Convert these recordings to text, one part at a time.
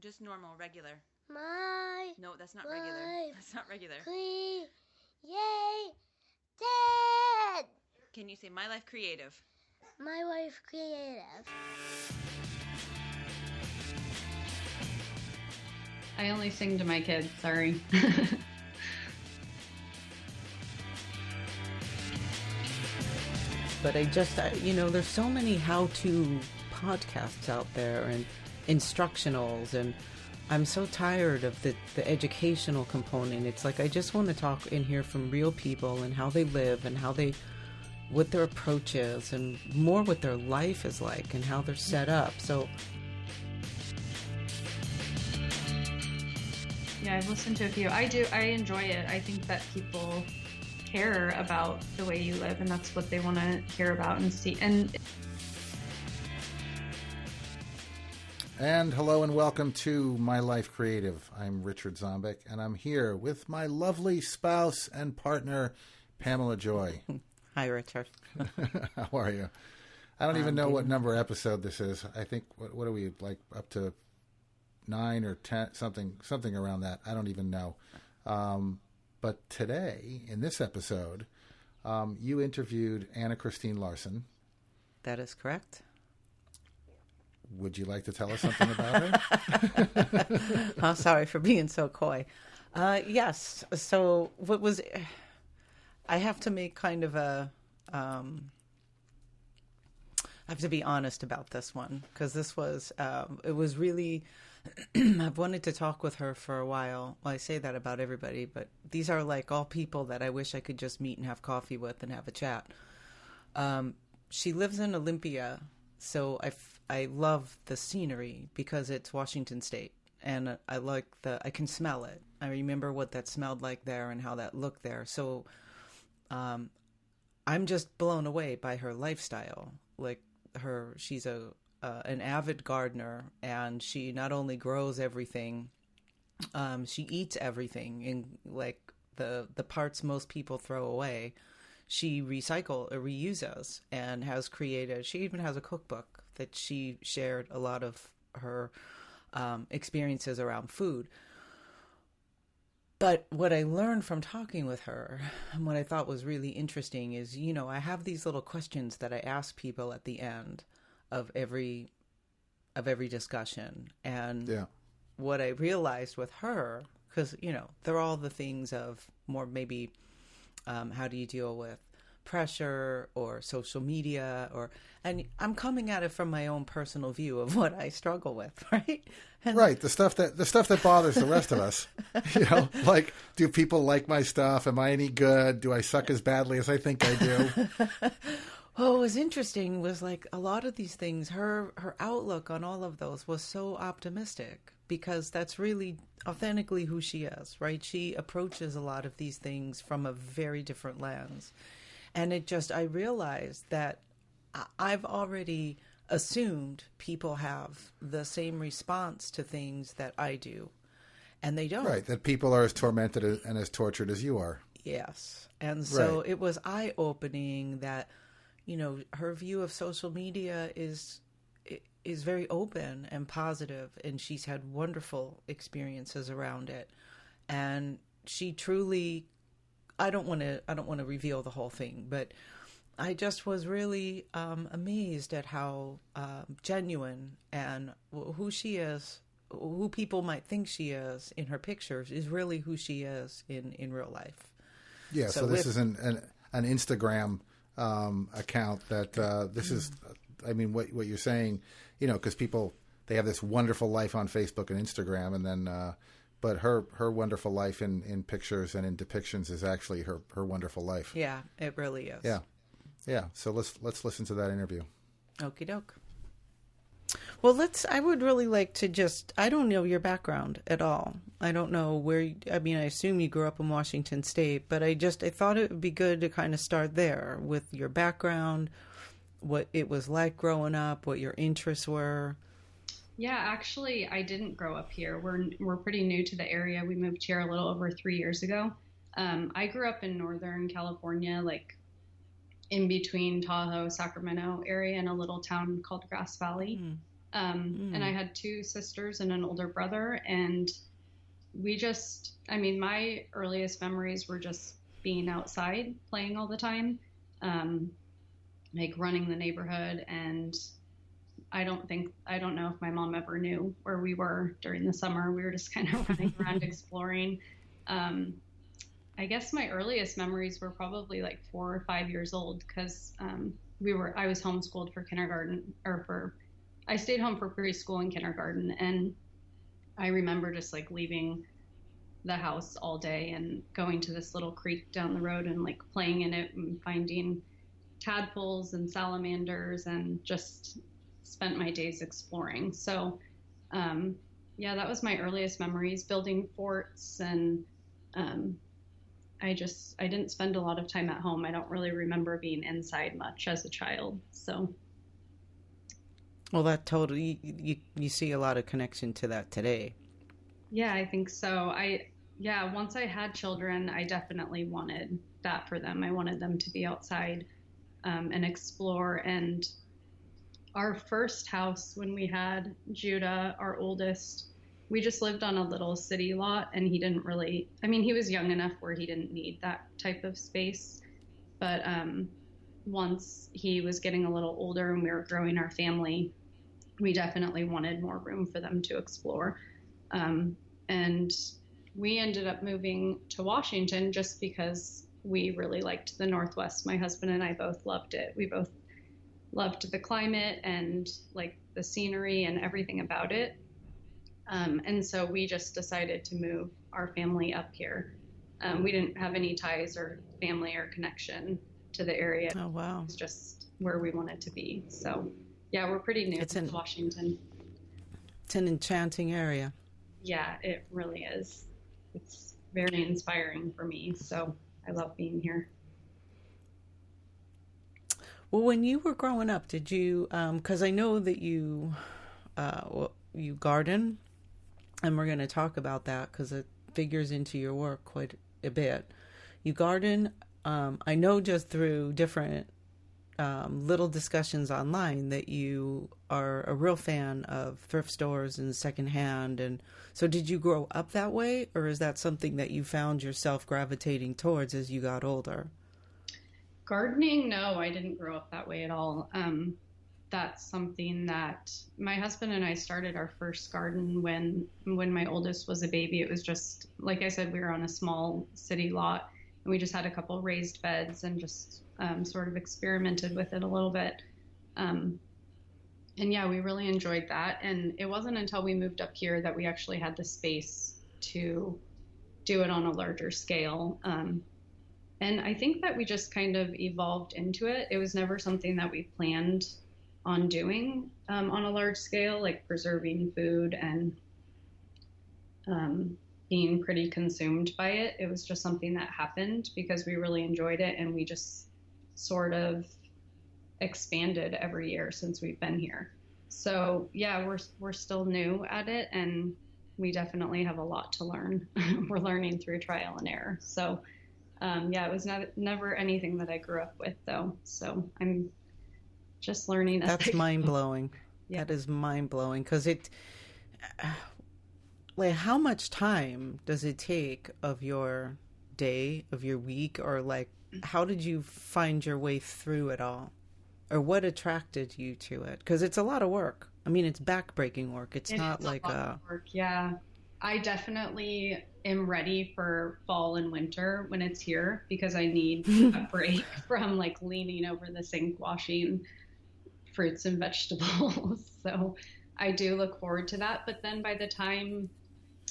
Just normal, regular. My No, that's not regular. That's not regular. Created. Can you say My Life Creative? My Life Creative. I only sing to my kids, sorry. But there's so many how-to podcasts out there and instructionals, and I'm so tired of the educational component. It's like I just want to talk and hear from real people and how they live and what their approach is and more what their life is like and how they're set up. So Yeah, I've listened to a few. I enjoy it. I think that people care about the way you live, and that's what they want to hear about and see. And hello and welcome to My Life Creative. I'm Richard Zombek, and I'm here with my lovely spouse and partner, Pamela Joy. Hi, Richard. How are you? I don't even know what number episode this is. I think, what are we, like up to 9 or 10, something around that. I don't even know. But today, in this episode, you interviewed Anna Christine Larson. That is correct. Would you like to tell us something about her? I'm sorry for being so coy. Yes. So I have to make kind of I have to be honest about this one, because this was, it was really, I've wanted to talk with her for a while. Well, I say that about everybody, but these are like all people that I wish I could just meet and have coffee with and have a chat. She lives in Olympia, so I love the scenery because it's Washington State, and I can smell it. I remember what that smelled like there and how that looked there. So I'm just blown away by her lifestyle. Like she's an avid gardener, and she not only grows everything, she eats everything, in like the parts most people throw away. She reuses, and has created. She even has a cookbook that she shared a lot of her experiences around food. But what I learned from talking with her, and what I thought was really interesting, is, I have these little questions that I ask people at the end of every discussion. And what I realized with her, because, they're all the things of more maybe how do you deal with pressure or social media, and I'm coming at it from my own personal view of what I struggle with, right? And right, the stuff that bothers the rest of us. Like, do people like my stuff? Am I any good? Do I suck as badly as I think I do? What was interesting was, like, a lot of these things, her outlook on all of those was so optimistic, because that's really authentically who she is, right? She approaches a lot of these things from a very different lens. And I realized that I've already assumed people have the same response to things that I do, and they don't. Right, that people are as tormented and as tortured as you are. Yes. And so It was eye-opening that, her view of social media is very open and positive, and she's had wonderful experiences around it. And she truly, I don't want to reveal the whole thing, but I just was really amazed at how genuine and who she is, who people might think she is in her pictures, is really who she is in real life. Yeah, so this is an Instagram account that this is, I mean, what you're saying, because people, they have this wonderful life on Facebook and Instagram, and then but her wonderful life in pictures and in depictions is actually her wonderful life. Yeah, it really is. Yeah. So let's listen to that interview. Okie doke. Well, I would really like to I don't know your background at all. I don't know I assume you grew up in Washington State, but I thought it would be good to kind of start there with your background, what it was like growing up, what your interests were. Yeah, actually, I didn't grow up here. We're pretty new to the area. We moved here a little over 3 years ago. I grew up in Northern California, like in between Tahoe, Sacramento area, in a little town called Grass Valley. And I had two sisters and an older brother. And my earliest memories were just being outside, playing all the time, like running the neighborhood. And I don't know if my mom ever knew where we were during the summer. We were just kind of running around exploring. I guess my earliest memories were probably like 4 or 5 years old, because I was homeschooled for kindergarten, I stayed home for preschool and kindergarten. And I remember just like leaving the house all day and going to this little creek down the road and like playing in it and finding tadpoles and salamanders, and just spent my days exploring. So, that was my earliest memories, building forts. And, I didn't spend a lot of time at home. I don't really remember being inside much as a child. So. Well, that totally, you see a lot of connection to that today. Yeah, I think so. Once I had children, I definitely wanted that for them. I wanted them to be outside, and explore. And our first house, when we had Judah, our oldest, we just lived on a little city lot, and he was young enough where he didn't need that type of space. But once he was getting a little older and we were growing our family, we definitely wanted more room for them to explore. And we ended up moving to Washington just because we really liked the Northwest. My husband and I both loved it. We both loved the climate and like the scenery and everything about it. And so we just decided to move our family up here. We didn't have any ties or family or connection to the area. Oh, wow. It was just where we wanted to be. So, yeah, we're pretty new to Washington. It's an enchanting area. Yeah, it really is. It's very inspiring for me. So I love being here. Well, when you were growing up, did you, because I know that you garden, and we're going to talk about that because it figures into your work quite a bit. You garden, I know just through different little discussions online that you are a real fan of thrift stores and secondhand. And so did you grow up that way, or is that something that you found yourself gravitating towards as you got older? Gardening, no, I didn't grow up that way at all. That's something that my husband and I started our first garden when my oldest was a baby. It was just, like I said, we were on a small city lot, and we just had a couple raised beds and just sort of experimented with it a little bit. And yeah, we really enjoyed that. And it wasn't until we moved up here that we actually had the space to do it on a larger scale. And I think that we just kind of evolved into it. It was never something that we planned on doing on a large scale, like preserving food and being pretty consumed by it. It was just something that happened because we really enjoyed it, and we just sort of expanded every year since we've been here. So yeah, we're still new at it, and we definitely have a lot to learn. We're learning through trial and error. So yeah, it was never anything that I grew up with, though. So I'm just learning. That's mind-blowing. Yeah. That is mind-blowing, because like, how much time does it take of your day, of your week, or like, how did you find your way through it all, or what attracted you to it? Because it's a lot of work. I mean, it's back-breaking work. It's not like a work. Yeah, I definitely am ready for fall and winter when it's here, because I need a break from like leaning over the sink washing fruits and vegetables. So I do look forward to that. But then by the time,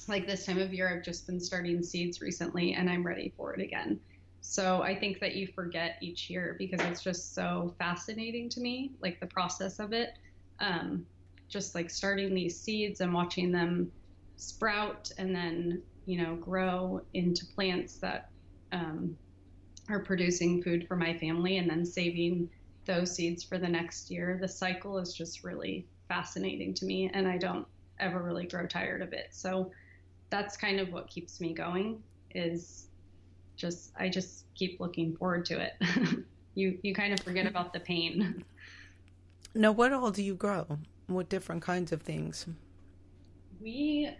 like this time of year, I've just been starting seeds recently, and I'm ready for it again. So I think that you forget each year because it's just so fascinating to me, like the process of it. Just like starting these seeds and watching them sprout and then, grow into plants that are producing food for my family, and then saving those seeds for the next year. The cycle is just really fascinating to me, and I don't ever really grow tired of it. So that's kind of what keeps me going, is I just keep looking forward to it. You kind of forget about the pain. Now, what all do you grow? What different kinds of things? We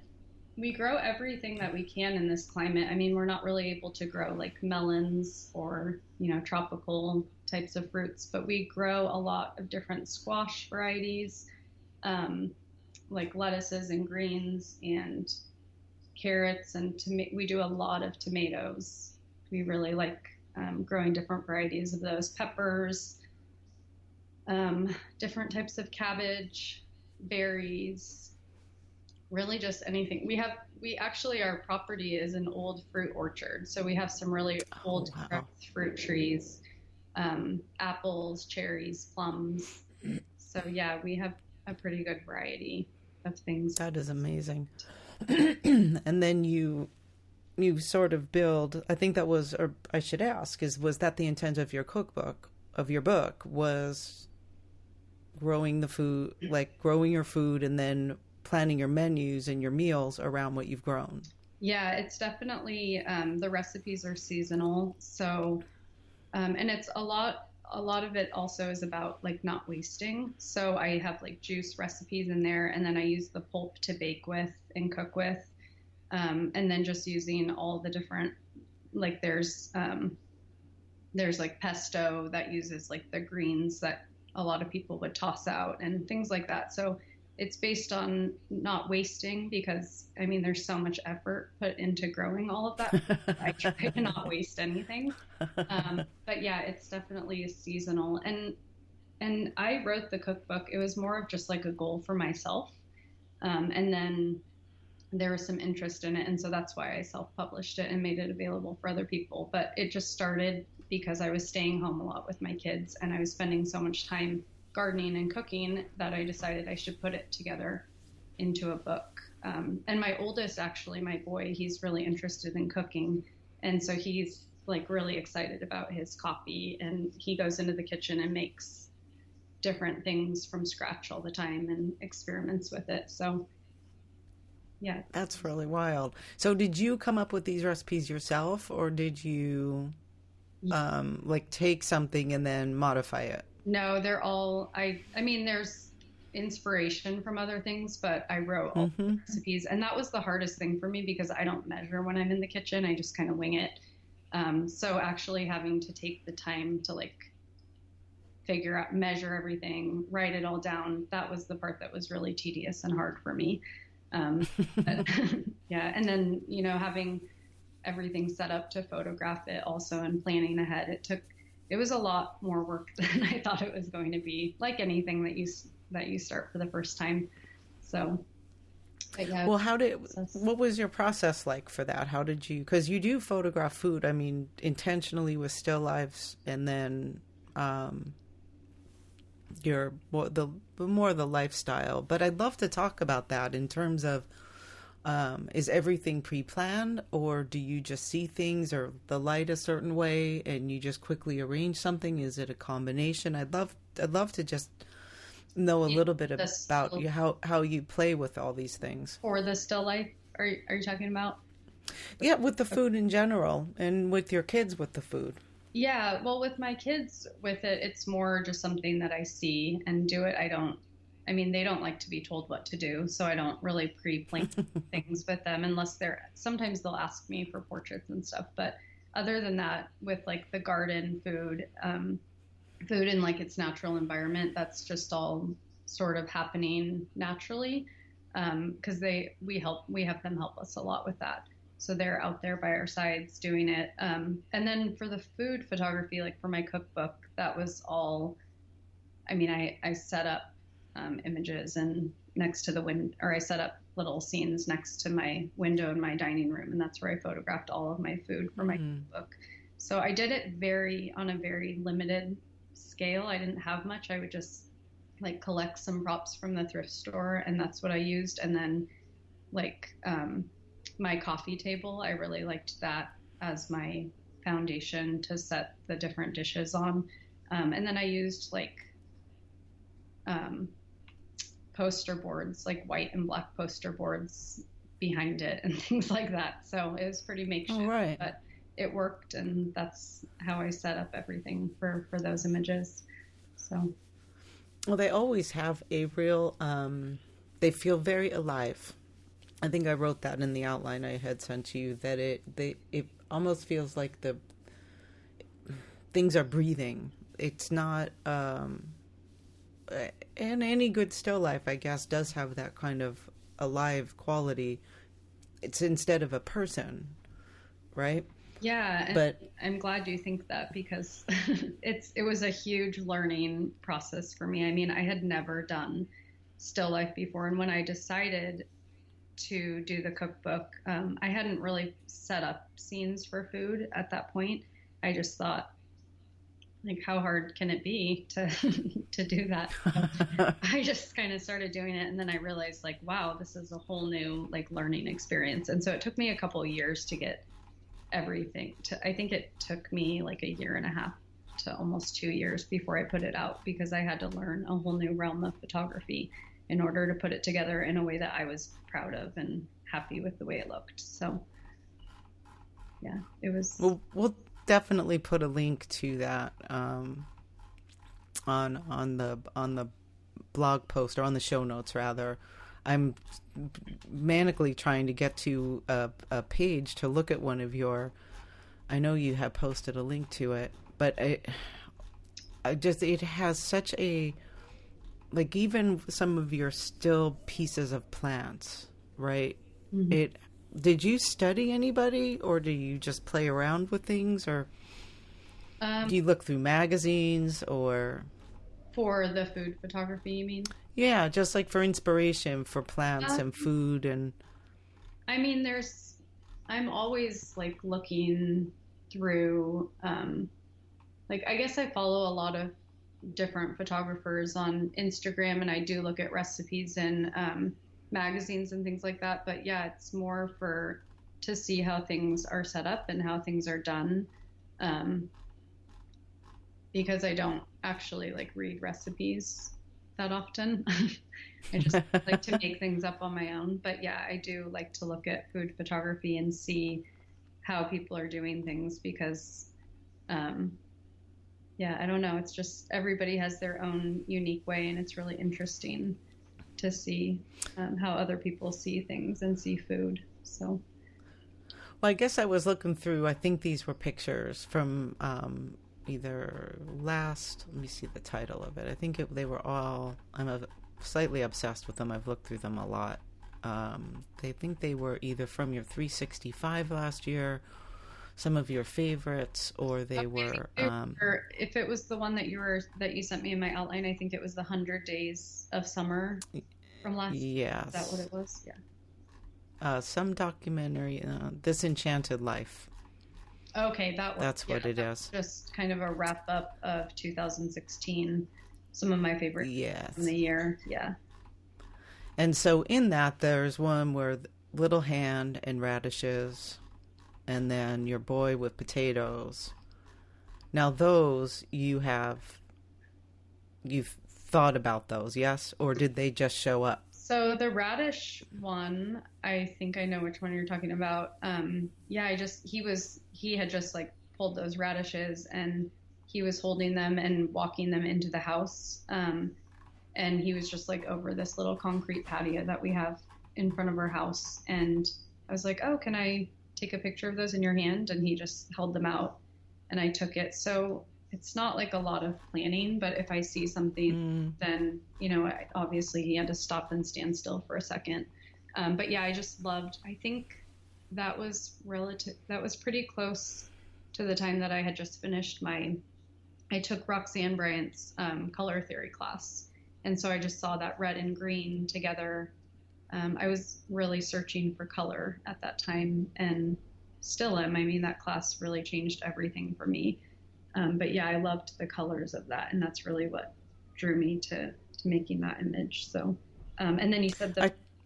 grow everything that we can in this climate. I mean, we're not really able to grow like melons or, tropical types of fruits, but we grow a lot of different squash varieties, like lettuces and greens and carrots, and we do a lot of tomatoes. We really like growing different varieties of those, peppers, different types of cabbage, berries, really just anything. Our property is an old fruit orchard. So we have some really old fruit trees, apples, cherries, plums. So yeah, we have a pretty good variety of things. That is amazing. And then you sort of build, I think that was, or I should ask, was that the intent of your cookbook, of your book, was growing the food, like growing your food and then planning your menus and your meals around what you've grown? Yeah, it's definitely, the recipes are seasonal. So, and it's a lot of it also is about like not wasting. So I have like juice recipes in there, and then I use the pulp to bake with and cook with. And then just using all the different, like there's like pesto that uses like the greens that a lot of people would toss out and things like that. So it's based on not wasting, because I mean, there's so much effort put into growing all of that. I try to not waste anything. But yeah, it's definitely seasonal. And I wrote the cookbook. It was more of just like a goal for myself. And then there was some interest in it. And so that's why I self-published it and made it available for other people. But it just started because I was staying home a lot with my kids, and I was spending so much time gardening and cooking that I decided I should put it together into a book. And my oldest, actually, my boy, he's really interested in cooking. And so he's like really excited about his copy, and he goes into the kitchen and makes different things from scratch all the time and experiments with it. So yeah. That's really wild. So did you come up with these recipes yourself, or did you like take something and then modify it? No, they're all, I mean, there's inspiration from other things, but I wrote all the recipes. And that was the hardest thing for me, because I don't measure when I'm in the kitchen. I just kind of wing it. So actually having to take the time to like figure out, measure everything, write it all down, that was the part that was really tedious and hard for me. But, yeah. And then, having everything set up to photograph it also, and planning ahead, it was a lot more work than I thought it was going to be, like anything that you start for the first time. So, yeah. Well, what was your process like for that? How did you, because you do photograph food, I mean, intentionally with still lives, and then more the lifestyle. But I'd love to talk about that in terms of, is everything pre-planned, or do you just see things or the light a certain way and you just quickly arrange something? Is it a combination? I'd love to just know a little bit about you, how you play with all these things. Or the still life, are you talking about? Yeah, with the food in general, and with your kids with the food. Yeah, well, with my kids with it, it's more just something that I see and do it. They don't like to be told what to do, so I don't really pre-plan things with them, unless sometimes they'll ask me for portraits and stuff. But other than that, with like the garden food in like its natural environment, that's just all sort of happening naturally, because we have them help us a lot with that. So they're out there by our sides doing it. And then for the food photography, like for my cookbook, that was all, I set up images and next to the window, or I set up little scenes next to my window in my dining room, and that's where I photographed all of my food for my cookbook. So I did it on a very limited scale. I didn't have much. I would just like collect some props from the thrift store, and that's what I used. And then like my coffee table, I really liked that as my foundation to set the different dishes on. And then I used like poster boards, like white and black poster boards behind it and things like that. So it was pretty makeshift, right. But it worked, and that's how I set up everything for those images. So Well, they always have a real, they feel very alive. I think I wrote that in the outline I had sent to you, that it almost feels like the things are breathing. It's not, and any good still life, I guess, does have that kind of alive quality. It's instead of a person, right? Yeah, and but I'm glad you think that, because it was a huge learning process for me. I mean, I had never done still life before, and when I decided to do the cookbook, I hadn't really set up scenes for food at that point. I just thought, like, how hard can it be to to do that? I just kind of started doing it, and then I realized, like, wow, this is a whole new, like, learning experience. And so it took me a couple of years to get everything to, I think it took me like a year and a half to almost 2 years before I put it out, because I had to learn a whole new realm of photography in order to put it together in a way that I was proud of and happy with the way it looked. So yeah, it was. We'll definitely put a link to that on the blog post, or on the show notes rather. I'm manically trying to get to a page to look at one of your, I know you have posted a link to it, but I just, it has such a, like, even some of your still pieces of plants, right? Mm-hmm. Did you study anybody, or do you just play around with things, or do you look through magazines, or? For the food photography, you mean? Yeah, just like for inspiration for plants and food. And I mean, I'm always like looking through, like, I guess I follow a lot of different photographers on Instagram, and I do look at recipes in magazines and things like that. But yeah, it's more to see how things are set up and how things are done. Because I don't actually like read recipes that often. I just like to make things up on my own. But yeah, I do like to look at food photography and see how people are doing things, because yeah, I don't know. It's just everybody has their own unique way, and it's really interesting to see how other people see things and see food. So, well, I guess I was looking through, I think these were pictures from either let me see the title of it. I think they were all, I'm slightly obsessed with them. I've looked through them a lot. They think they were either from your 365 last year, some of your favorites, or they were. If it was the one that you sent me in my outline, I think it was the 100 Days of Summer from last year. Yes. Is that what it was? Yeah. Some documentary, This Enchanted Life. Okay, that's what it is. Just kind of a wrap up of 2016. Some of my favorites from the year. Yeah. And so in that, there's one where little hand and radishes, and then your boy with potatoes. Now those you've thought about those, yes? Or did they just show up? So the radish one, I think I know which one you're talking about. Yeah, he had just like pulled those radishes, and he was holding them and walking them into the house. And he was just like over this little concrete patio that we have in front of our house. And I was like, oh, can I take a picture of those in your hand? And he just held them out, and I took it. So it's not like a lot of planning, but if I see something, then, obviously he had to stop and stand still for a second. But yeah, I just loved, I think that was pretty close to the time that I had just finished I took Roxanne Bryant's color theory class. And so I just saw that red and green together. I was really searching for color at that time, and still am. I mean, that class really changed everything for me. But yeah, I loved the colors of that, and that's really what drew me to making that image. So, and then you said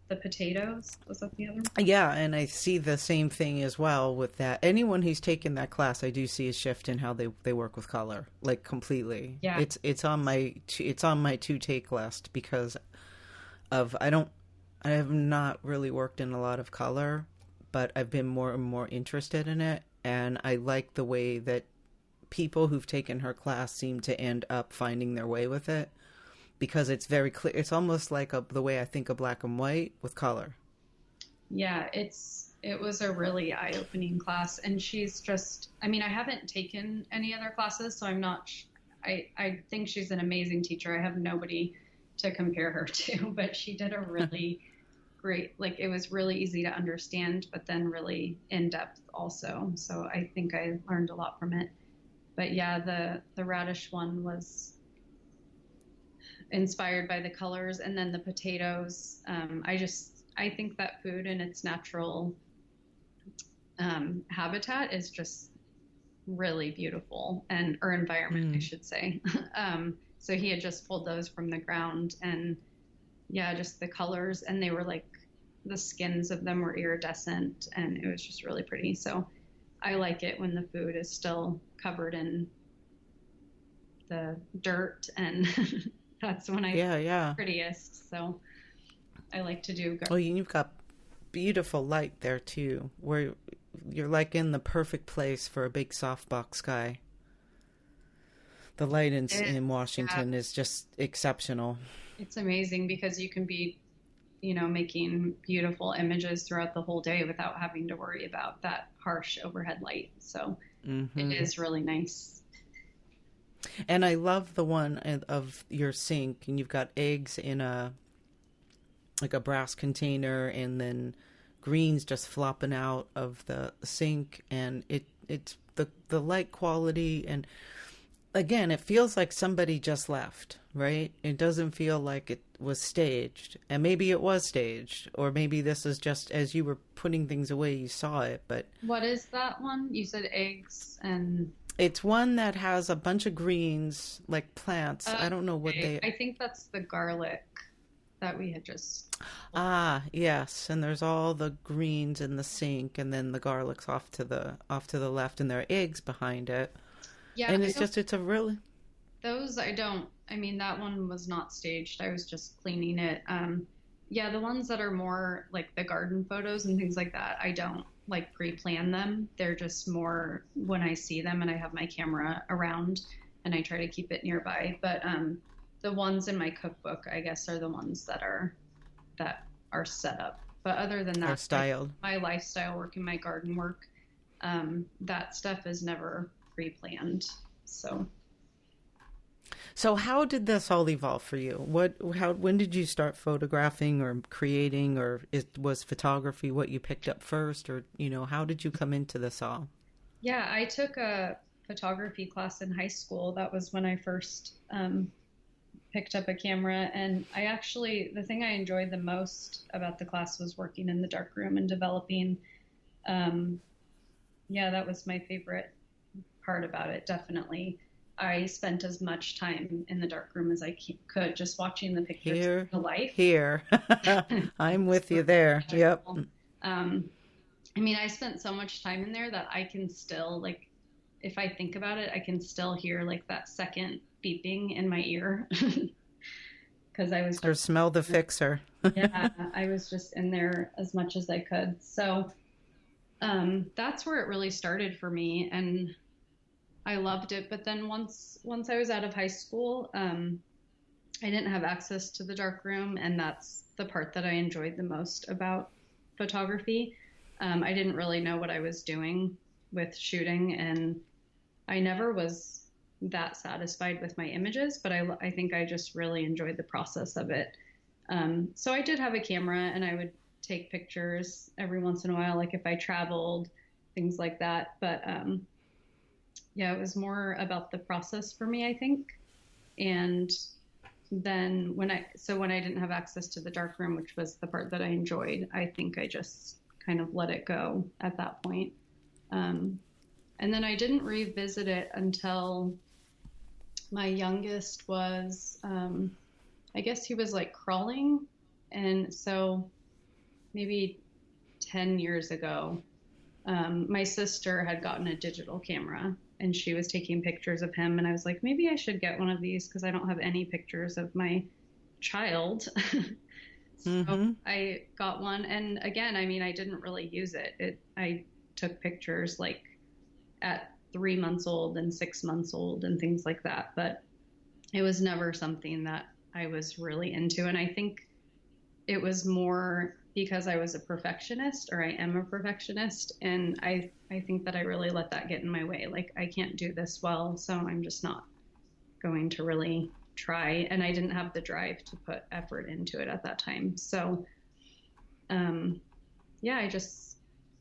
the potatoes, was that the other one? Yeah, and I see the same thing as well with that. Anyone who's taken that class, I do see a shift in how they work with color, like completely. Yeah, it's on my to take list, because of I have not really worked in a lot of color, but I've been more and more interested in it, and I like the way that people who've taken her class seem to end up finding their way with it. because it's very clear. It's almost like the way I think of black and white with color. Yeah, it was a really eye-opening class, and she's just, I mean, I haven't taken any other classes, so I'm not, I think she's an amazing teacher. I have nobody to compare her to, but she did a really great, like, it was really easy to understand, but then really in-depth also. So I think I learned a lot from it. But yeah, the radish one was inspired by the colors, and then the potatoes. I think that food in its natural habitat is just really beautiful, or environment, I should say. So he had just pulled those from the ground, and yeah, just the colors, and they were like, the skins of them were iridescent, and it was just really pretty. So I like it when the food is still covered in the dirt, and that's when I prettiest. So I like to do. Oh, you've got beautiful light there too, where you're like in the perfect place for a big softbox sky. The light in Washington is just exceptional. It's amazing because you can be, making beautiful images throughout the whole day without having to worry about that harsh overhead light. So it is really nice. And I love the one of your sink, and you've got eggs in a brass container, and then greens just flopping out of the sink, and it's the light quality, and again, it feels like somebody just left, right? It doesn't feel like it was staged, and maybe it was staged, or maybe this is just as you were putting things away, you saw it. But what is that one? You said eggs, and it's one that has a bunch of greens, like plants. I don't know what I think that's the garlic that we had just. Ah, yes, and there's all the greens in the sink, and then the garlic's off to the left, and there are eggs behind it. Yeah, and it's a really. Those I mean, that one was not staged. I was just cleaning it. Yeah, the ones that are more like the garden photos and things like that, I don't like pre-plan them. They're just more when I see them and I have my camera around and I try to keep it nearby. But the ones in my cookbook, I guess, are the ones that are set up. But other than that, are styled. Like my lifestyle work and my garden work, that stuff is never pre-planned. So how did this all evolve for you? When did you start photographing or creating, or was photography what you picked up first, or how did you come into this all? Yeah, I took a photography class in high school. That was when I first picked up a camera, and the thing I enjoyed the most about the class was working in the darkroom and developing. That was my favorite part about it, definitely. I spent as much time in the darkroom as I could, just watching the pictures of the life. Here. I'm with you there. Yep. I mean, I spent so much time in there that I can still, like, if I think about it, I can still hear like that second beeping in my ear. Because I was. Or smell the fixer. Yeah, I was just in there as much as I could. So that's where it really started for me, and I loved it. But then once I was out of high school, I didn't have access to the darkroom, and that's the part that I enjoyed the most about photography. I didn't really know what I was doing with shooting, and I never was that satisfied with my images, but I think I just really enjoyed the process of it. So I did have a camera, and I would take pictures every once in a while, like if I traveled, things like that. But it was more about the process for me, I think. And then when I didn't have access to the darkroom, which was the part that I enjoyed, I think I just kind of let it go at that point. And then I didn't revisit it until my youngest was, I guess he was like crawling. And so maybe 10 years ago, my sister had gotten a digital camera, and she was taking pictures of him. And I was like, maybe I should get one of these because I don't have any pictures of my child. So I got one. And again, I mean, I didn't really use it. I took pictures like at 3 months old and 6 months old and things like that. But it was never something that I was really into. And I think it was more because I was a perfectionist, or I am a perfectionist. And I think that I really let that get in my way. Like, I can't do this well, so I'm just not going to really try. And I didn't have the drive to put effort into it at that time. So, yeah,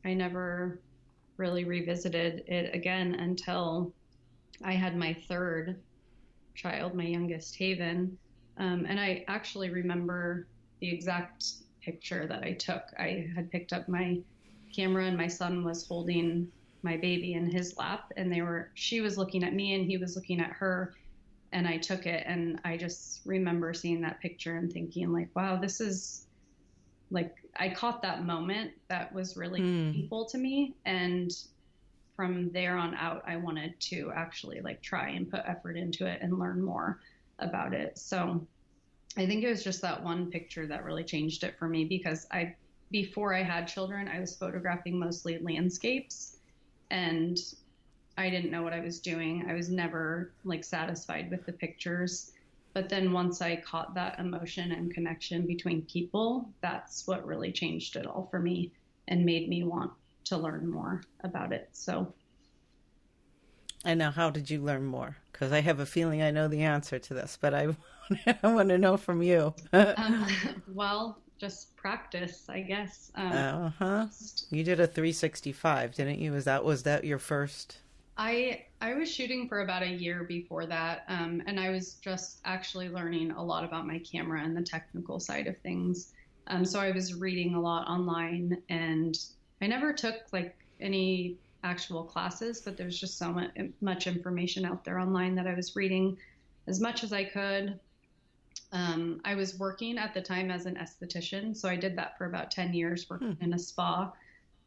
I never really revisited it again until I had my third child, my youngest, Haven. And I actually remember the exact picture that I took. I had picked up my camera and my son was holding my baby in his lap, and she was looking at me and he was looking at her, and I took it. And I just remember seeing that picture and thinking, like, wow, this is like, I caught that moment that was really painful to me. And from there on out, I wanted to actually like try and put effort into it and learn more about it. So I think it was just that one picture that really changed it for me, because before I had children, I was photographing mostly landscapes, and I didn't know what I was doing. I was never like satisfied with the pictures. But then once I caught that emotion and connection between people, that's what really changed it all for me and made me want to learn more about it. So. And now, how did you learn more? Because I have a feeling I know the answer to this, but I want to know from you. Well, just practice, I guess. You did a 365, didn't you? Was that your first? I was shooting for about a year before that, and I was just actually learning a lot about my camera and the technical side of things. So I was reading a lot online, and I never took like any actual classes, but there's just so much information out there online that I was reading as much as I could. I was working at the time as an esthetician, so I did that for about 10 years, working in a spa.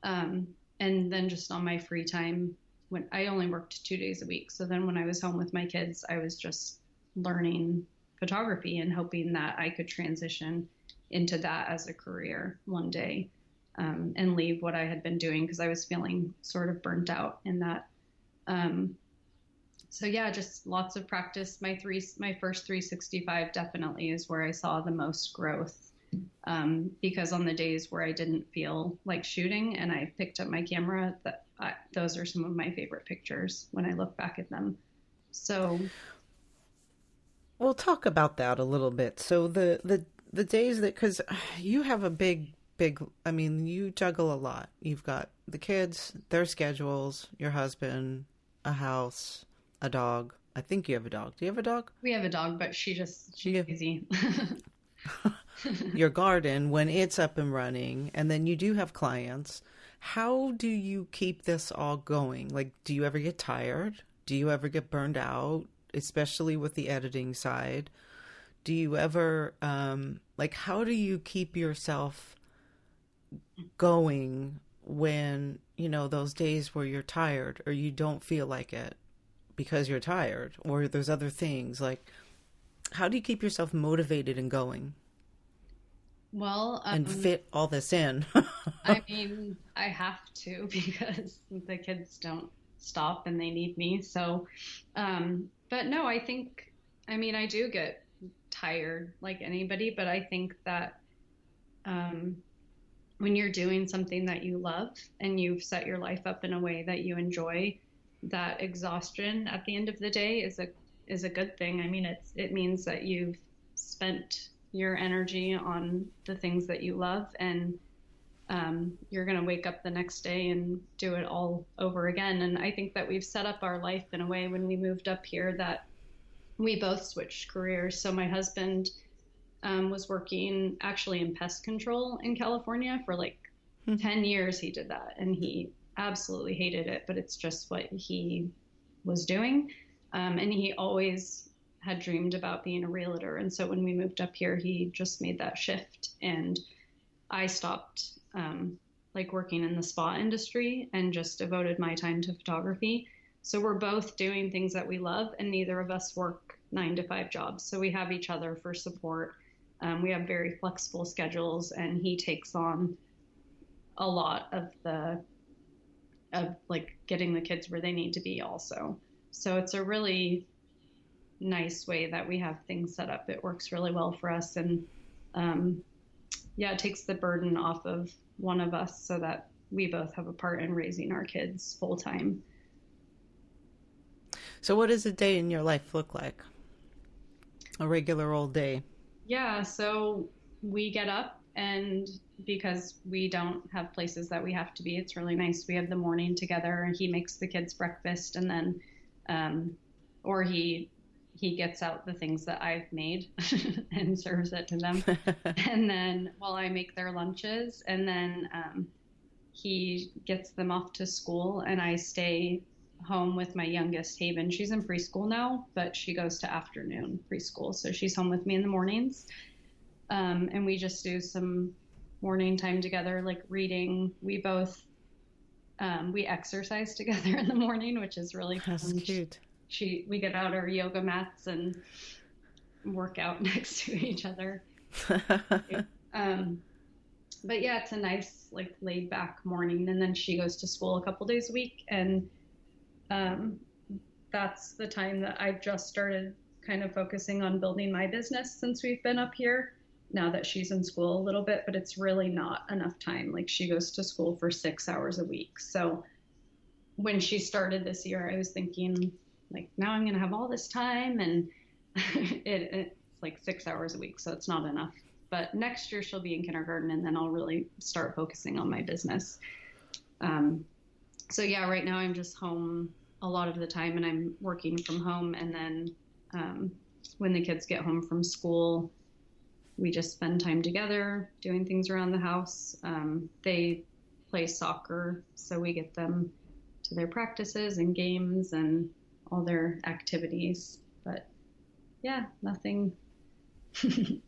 And then just on my free time, when I only worked 2 days a week. So then when I was home with my kids, I was just learning photography and hoping that I could transition into that as a career one day, and leave what I had been doing, because I was feeling sort of burnt out in that. So yeah, just lots of practice. My first 365 definitely is where I saw the most growth, because on the days where I didn't feel like shooting and I picked up my camera, those are some of my favorite pictures when I look back at them. So we'll talk about that a little bit. So the days that, because you have a big, I mean, you juggle a lot. You've got the kids, their schedules, your husband, a house, a dog. I think you have a dog. Do you have a dog? We have a dog, but she's easy. Your garden, when it's up and running, and then you do have clients. How do you keep this all going? Like, do you ever get tired? Do you ever get burned out, especially with the editing side? Do you ever, how do you keep yourself going when, those days where you're tired or you don't feel like it because you're tired, or there's other things? Like, how do you keep yourself motivated and going? Well, and fit all this in? I mean, I have to, because the kids don't stop and they need me. So, but no, I do get tired like anybody, but I think that, when you're doing something that you love and you've set your life up in a way that you enjoy, that exhaustion at the end of the day is a good thing. I mean, it means that you've spent your energy on the things that you love, and you're going to wake up the next day and do it all over again. And I think that we've set up our life in a way when we moved up here that we both switched careers. So my husband was working actually in pest control in California for like 10 years. He did that, and he absolutely hated it, but it's just what he was doing. And he always had dreamed about being a realtor. And so when we moved up here, he just made that shift, and I stopped working in the spa industry and just devoted my time to photography. So we're both doing things that we love, and neither of us work 9-to-5 jobs. So we have each other for support. We have very flexible schedules, and he takes on a lot of getting the kids where they need to be also. So it's a really nice way that we have things set up. It works really well for us. And it takes the burden off of one of us so that we both have a part in raising our kids full time. So what does a day in your life look like? A regular old day? Yeah, so we get up, and because we don't have places that we have to be, it's really nice. We have the morning together, and he makes the kids breakfast, and then or he gets out the things that I've made and serves it to them. And then while I make their lunches, and then he gets them off to school, and I stay home with my youngest, Haven. She's in preschool now, but she goes to afternoon preschool. So she's home with me in the mornings. And we just do some morning time together, like reading. We both, we exercise together in the morning, which is really fun. That's cute. We get out our yoga mats and work out next to each other. But yeah, it's a nice, like, laid back morning. And then she goes to school a couple days a week. And that's the time that I've just started kind of focusing on building my business since we've been up here, now that she's in school a little bit, but it's really not enough time. Like, she goes to school for 6 hours a week. So when she started this year, I was thinking, like, now I'm going to have all this time, and it's like 6 hours a week. So it's not enough. But next year she'll be in kindergarten, and then I'll really start focusing on my business. So yeah, right now I'm just home a lot of the time, and I'm working from home. And then when the kids get home from school, we just spend time together doing things around the house. They play soccer, so we get them to their practices and games and all their activities. But yeah, nothing too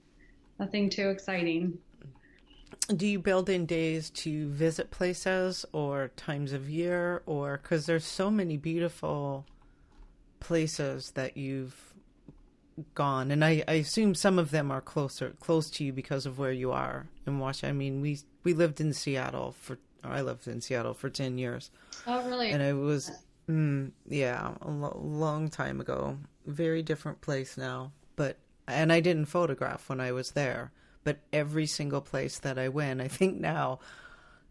exciting. Do you build in days to visit places or times of year, or because there's so many beautiful places that you've gone, and I assume some of them are close to you because of where you are in Washington. I mean, we lived in Seattle I lived in Seattle for 10 years. Oh, really? And it was, a long time ago. Very different place now, and I didn't photograph when I was there. But every single place that I went, I think now,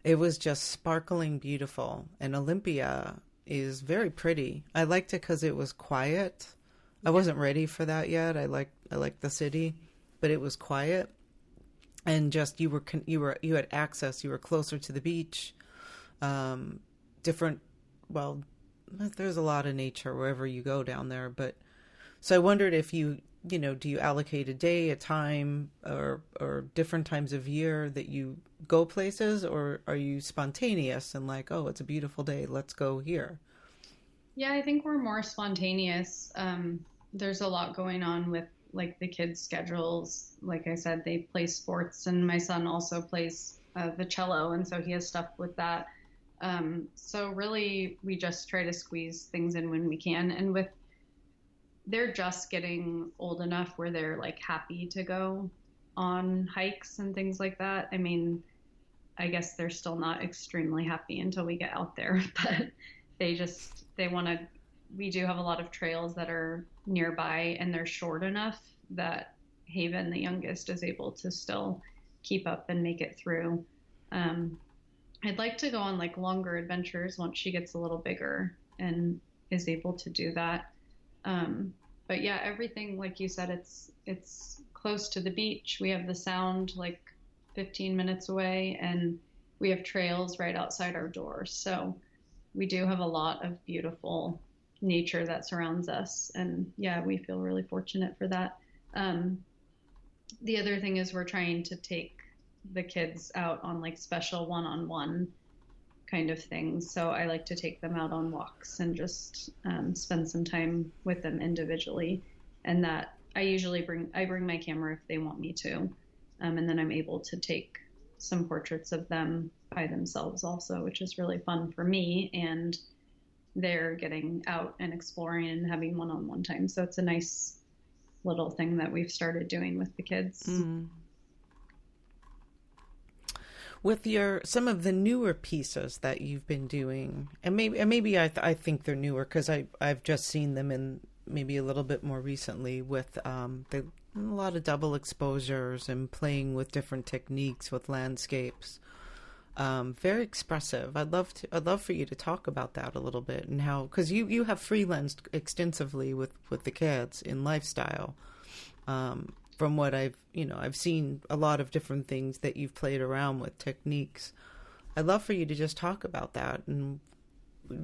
it was just sparkling beautiful. And Olympia is very pretty. I liked it because it was quiet. I wasn't ready for that yet. I like the city, but it was quiet, and just you had access. You were closer to the beach. Different. Well, there's a lot of nature wherever you go down there. But so I wondered if do you allocate a day, a time, or different times of year that you go places, or are you spontaneous and like, oh, it's a beautiful day, let's go here? Yeah, I think we're more spontaneous. There's a lot going on with, like, the kids' schedules. Like I said, they play sports, and my son also plays the cello, and so he has stuff with that. So really, we just try to squeeze things in when we can. And they're just getting old enough where they're, like, happy to go on hikes and things like that. I mean, I guess they're still not extremely happy until we get out there, but they want to. We do have a lot of trails that are nearby, and they're short enough that Haven, the youngest, is able to still keep up and make it through. I'd like to go on, like, longer adventures once she gets a little bigger and is able to do that. But yeah, everything, like you said, it's close to the beach. We have the Sound like 15 minutes away, and we have trails right outside our doors. So we do have a lot of beautiful nature that surrounds us. And yeah, we feel really fortunate for that. The other thing is we're trying to take the kids out on, like, special one-on-one kind of things. So I like to take them out on walks and just spend some time with them individually. And that I usually bring my camera if they want me to. And then I'm able to take some portraits of them by themselves also, which is really fun for me. And they're getting out and exploring and having one-on-one time. So it's a nice little thing that we've started doing with the kids. Mm. With some of the newer pieces that you've been doing, and maybe I think they're newer because I've just seen them in maybe a little bit more recently with a lot of double exposures and playing with different techniques with landscapes. Very expressive. I'd love for you to talk about that a little bit, and how, because you have freelanced extensively with the kids in lifestyle. From what I've seen a lot of different things that you've played around with techniques. I'd love for you to just talk about that, and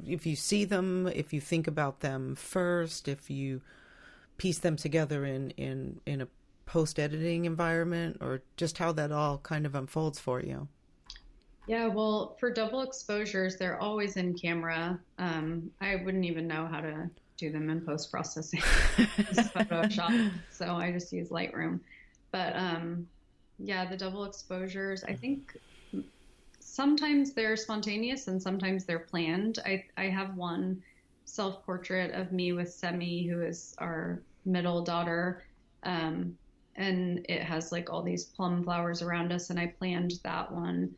if you see them, if you think about them first, if you piece them together in a post-editing environment, or just how that all kind of unfolds for you. Yeah, well, for double exposures, they're always in camera. I wouldn't even know how to do them in post-processing. It's Photoshop, so I just use Lightroom. But yeah, the double exposures, I think sometimes they're spontaneous and sometimes they're planned. I have one self-portrait of me with Semi, who is our middle daughter, and it has like all these plum flowers around us, and I planned that one.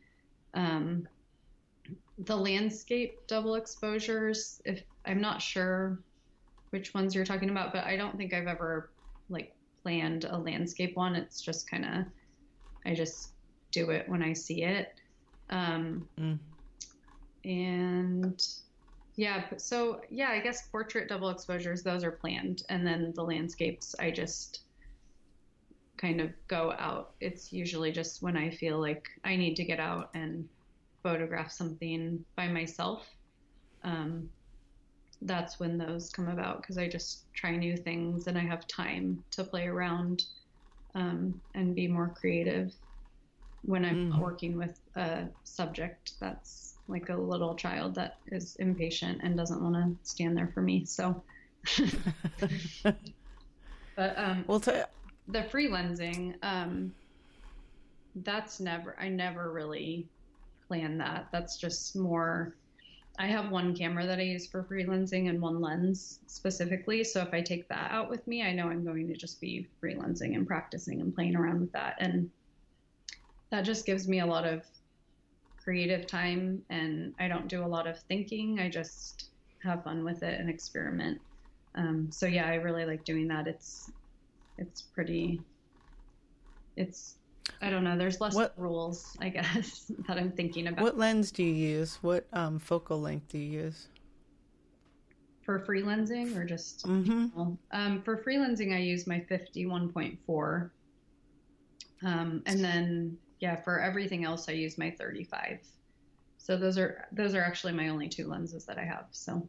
The landscape double exposures, if I'm not sure which ones you're talking about, but I don't think I've ever like planned a landscape one. It's just kind of, I just do it when I see it. And yeah, so yeah, I guess portrait double exposures, those are planned. And then the landscapes, I just kind of go out. It's usually just when I feel like I need to get out and photograph something by myself. That's when those come about, because I just try new things and I have time to play around and be more creative when I'm not working with a subject that's like a little child that is impatient and doesn't want to stand there for me. So, but the free lensing, I never really plan that. That's just more, I have one camera that I use for free lensing and one lens specifically. So if I take that out with me, I know I'm going to just be free lensing and practicing and playing around with that. And that just gives me a lot of creative time, and I don't do a lot of thinking. I just have fun with it and experiment. So yeah, I really like doing that. It's I don't know, there's less rules, I guess, that I'm thinking about. What lens do you use? What focal length do you use? For free lensing, or just for free lensing, I use my 51.4. And then yeah, for everything else, I use my 35. So those are actually my only two lenses that I have. So.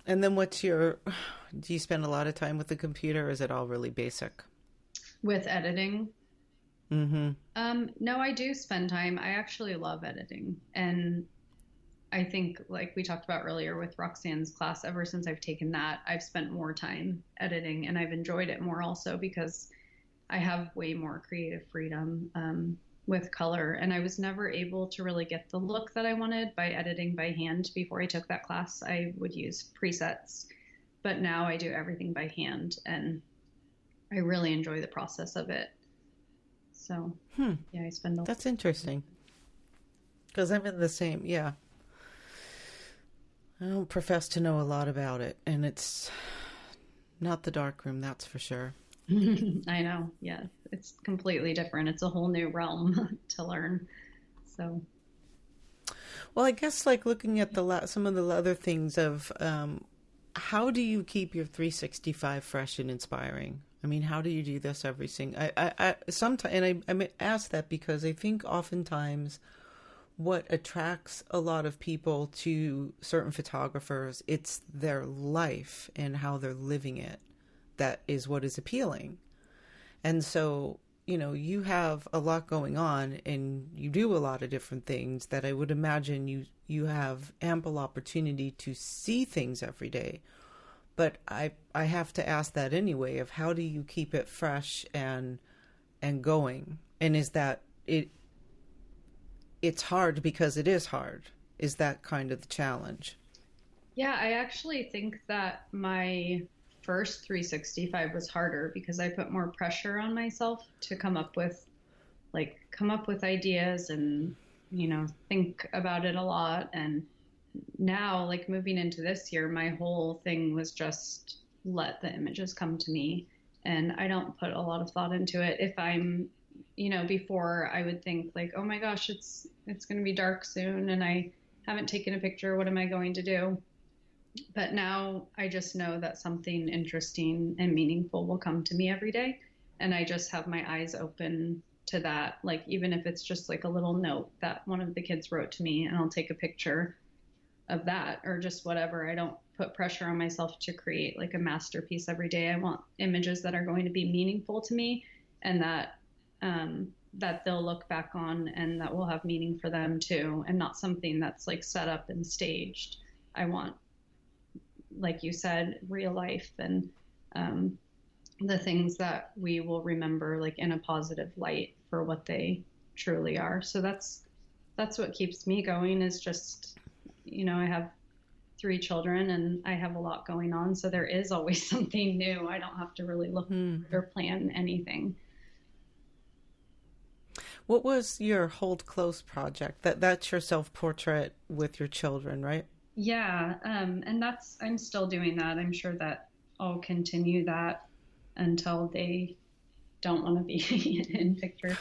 And then do you spend a lot of time with the computer, or is it all really basic? With editing? No, I do spend time. I actually love editing. And I think, like we talked about earlier with Roxanne's class, ever since I've taken that, I've spent more time editing, and I've enjoyed it more also because I have way more creative freedom with color. And I was never able to really get the look that I wanted by editing by hand. Before I took that class, I would use presets, but now I do everything by hand, and I really enjoy the process of it. So yeah, I spend That's interesting, because I'm in the same, yeah. I don't profess to know a lot about it, and it's not the darkroom, that's for sure. I know. Yeah. It's completely different. It's a whole new realm to learn. So. Well, I guess like looking at some of the other things of how do you keep your 365 fresh and inspiring? I mean, how do you do this every single? I ask that because I think oftentimes what attracts a lot of people to certain photographers, it's their life and how they're living it. That is what is appealing. And so, you have a lot going on and you do a lot of different things that I would imagine you have ample opportunity to see things every day. But I have to ask that anyway, of how do you keep it fresh and going? And is that it's hard because it is hard. Is that kind of the challenge? Yeah, I actually think that my first 365 was harder because I put more pressure on myself to come up with ideas and, think about it a lot. And now, like moving into this year, my whole thing was just let the images come to me. And I don't put a lot of thought into it. If I'm, before I would think like, oh my gosh, it's going to be dark soon and I haven't taken a picture. What am I going to do? But now I just know that something interesting and meaningful will come to me every day. And I just have my eyes open to that. Like, even if it's just like a little note that one of the kids wrote to me, and I'll take a picture of that, or just whatever. I don't put pressure on myself to create like a masterpiece every day. I want images that are going to be meaningful to me, and that they'll look back on and that will have meaning for them too, and not something that's like set up and staged. I want, like you said, real life and the things that we will remember like in a positive light for what they truly are. So that's what keeps me going, is just, I have 3 children and I have a lot going on. So there is always something new. I don't have to really look or plan anything. What was your Hold Close project? That's your self-portrait with your children, right? Yeah. And I'm still doing that. I'm sure that I'll continue that until they don't want to be in pictures.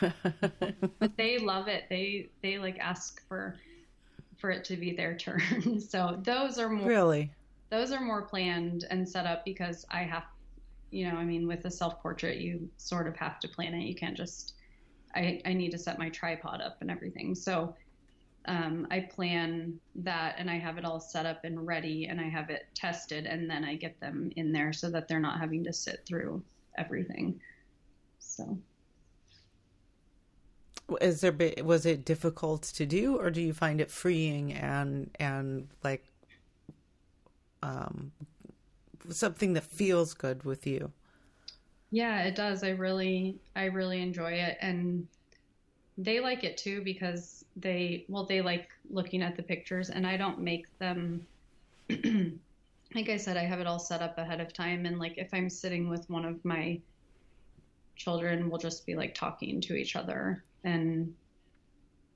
But they love it. They like ask for it to be their turn. So those are more planned and set up, because I have, with a self-portrait, you sort of have to plan it. You can't just, I need to set my tripod up and everything. So I plan that and I have it all set up and ready and I have it tested, and then I get them in there so that they're not having to sit through everything. So. Was it difficult to do, or do you find it freeing and like something that feels good with you? Yeah, it does. I really enjoy it, and they like it too, because they like looking at the pictures, and I don't make them. Like I said, I have it all set up ahead of time, and like if I'm sitting with one of my children, we'll just be like talking to each other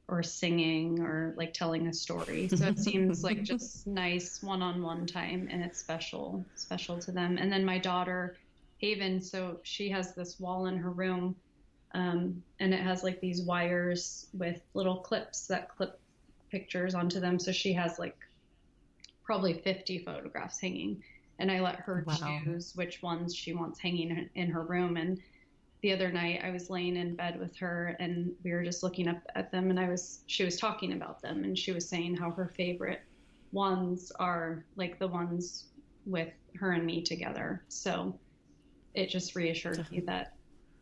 or singing or like telling a story. So it seems like just nice one-on-one time, and it's special to them. And then my daughter Haven, so she has this wall in her room, and it has like these wires with little clips that clip pictures onto them. So she has like probably 50 photographs hanging, and I let her choose which ones she wants hanging in her room. And the other night I was laying in bed with her and we were just looking up at them, and she was talking about them, and she was saying how her favorite ones are like the ones with her and me together. So it just reassured me that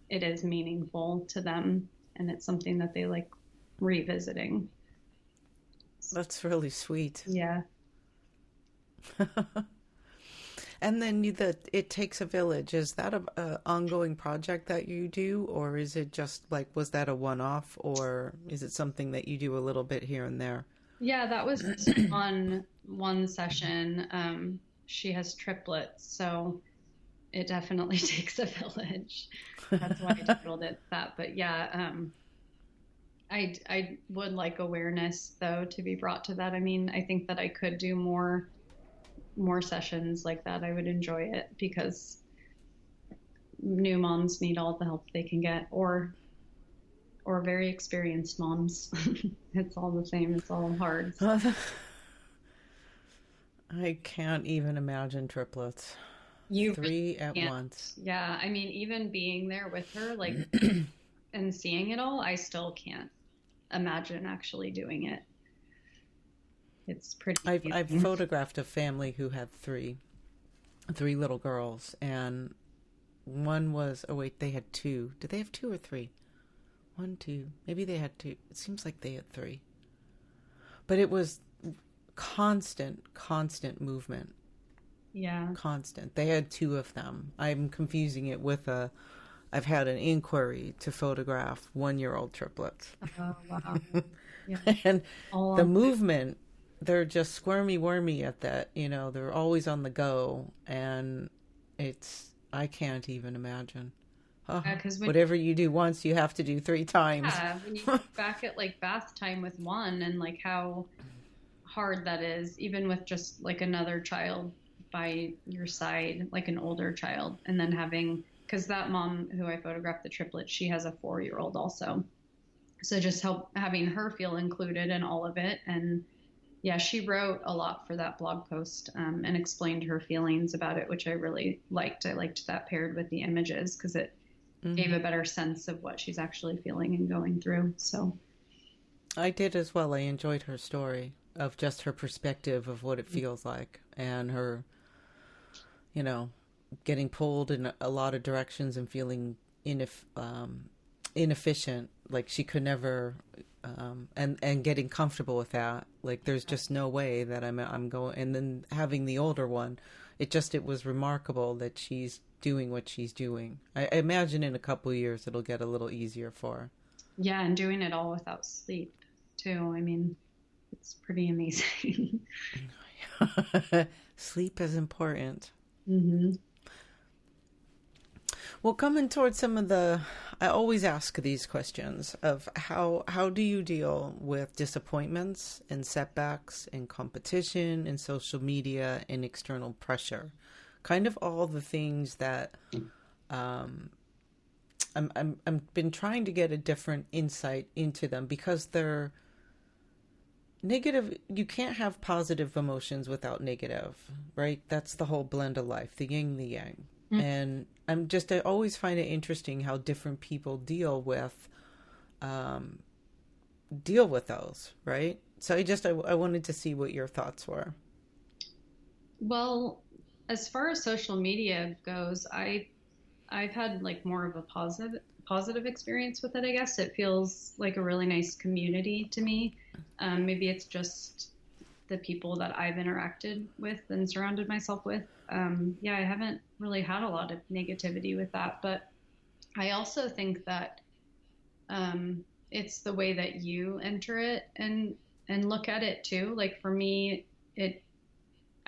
it is meaningful to them and it's something that they like revisiting. That's really sweet. Yeah. And then It Takes a Village, is that a ongoing project that you do, or is it just like, was that a one-off, or is it something that you do a little bit here and there? Yeah, that was on one session. She has triplets, so it definitely takes a village. That's why I titled it that. But yeah, I would like awareness though to be brought to that. I mean, I think that I could do more sessions like that. I would enjoy it, because new moms need all the help they can get, or very experienced moms. It's all the same. It's all hard. I can't even imagine triplets. 3 at once. Yeah. I mean, even being there with her, like, and seeing it all, I still can't imagine actually doing it. It's pretty. I've photographed a family who had three little girls, and one was, they had 2. Did they have 2 or 3? 1, 2. Maybe they had 2. It seems like they had 3. But it was constant movement. Yeah. Constant. They had 2 of them. I'm confusing it with I've had an inquiry to photograph 1-year-old triplets. Oh, wow. Yeah. And the movement, they're just squirmy wormy at that, they're always on the go, and I can't even imagine. Yeah, whatever you do once, you have to do 3 times. Yeah, when you look back at like bath time with one, and like how hard that is, even with just like another child by your side, like an older child, and then having, because that mom who I photographed the triplets, she has a 4-year-old also. So just having her feel included in all of it. And yeah, she wrote a lot for that blog post, and explained her feelings about it, which I really liked. I liked that paired with the images because it gave a better sense of what she's actually feeling and going through. So I did as well. I enjoyed her story of just her perspective of what it feels like, and her, you know, getting pulled in a lot of directions and feeling inefficient, like she could never, and getting comfortable with that. Like there's just no way that I'm going. And then having the older one, it was remarkable that she's doing what she's doing. I imagine in a couple of years it'll get a little easier for her. Yeah, and doing it all without sleep too. I mean, it's pretty amazing. Sleep is important. Mm-hmm. Well, coming towards I always ask these questions of how do you deal with disappointments and setbacks and competition and social media and external pressure, kind of all the things that I'm been trying to get a different insight into them, because they're negative. You can't have positive emotions without negative, right? That's the whole blend of life, the yin, the yang. Mm-hmm. And I always find it interesting how different people deal with those, right? So I wanted to see what your thoughts were. Well, as far as social media goes, I've had like more of a positive experience with it, I guess. It feels like a really nice community to me. Maybe it's just the people that I've interacted with and surrounded myself with. I haven't really had a lot of negativity with that, but I also think that it's the way that you enter it and look at it too. Like for me,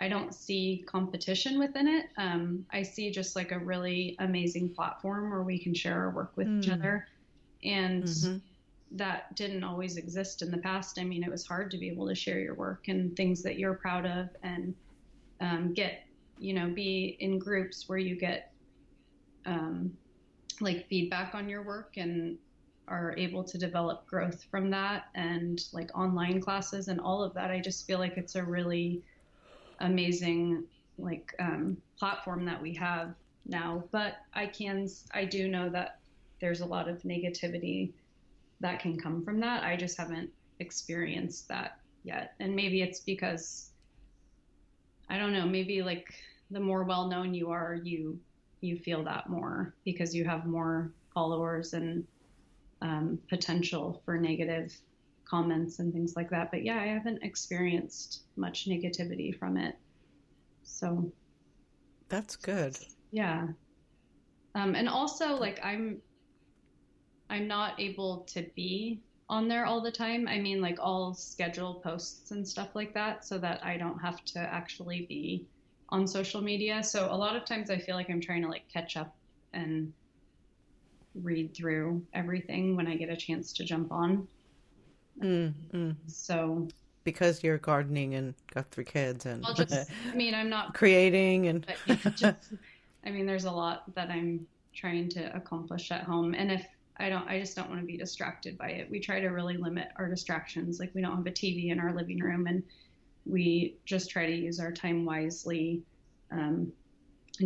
I don't see competition within it. I see just like a really amazing platform where we can share our work with each other. And that didn't always exist in the past. I mean, it was hard to be able to share your work and things that you're proud of, and be in groups where you get like feedback on your work and are able to develop growth from that, and like online classes and all of that. I just feel like it's a really amazing platform that we have now. But I do know that there's a lot of negativity that can come from that. I just haven't experienced that yet. And maybe it's because, I don't know, maybe like the more well-known you are, you feel that more because you have more followers and potential for negative comments and things like that. But yeah, I haven't experienced much negativity from it. So that's good. Yeah. And also like I'm not able to be on there all the time. I mean, like I'll schedule posts and stuff like that so that I don't have to actually be on social media. So a lot of times I feel like I'm trying to like catch up and read through everything when I get a chance to jump on. So because you're gardening and got 3 kids and I'm not creating and there's a lot that I'm trying to accomplish at home. And if I just don't want to be distracted by it. We try to really limit our distractions. Like we don't have a TV in our living room, and we just try to use our time wisely,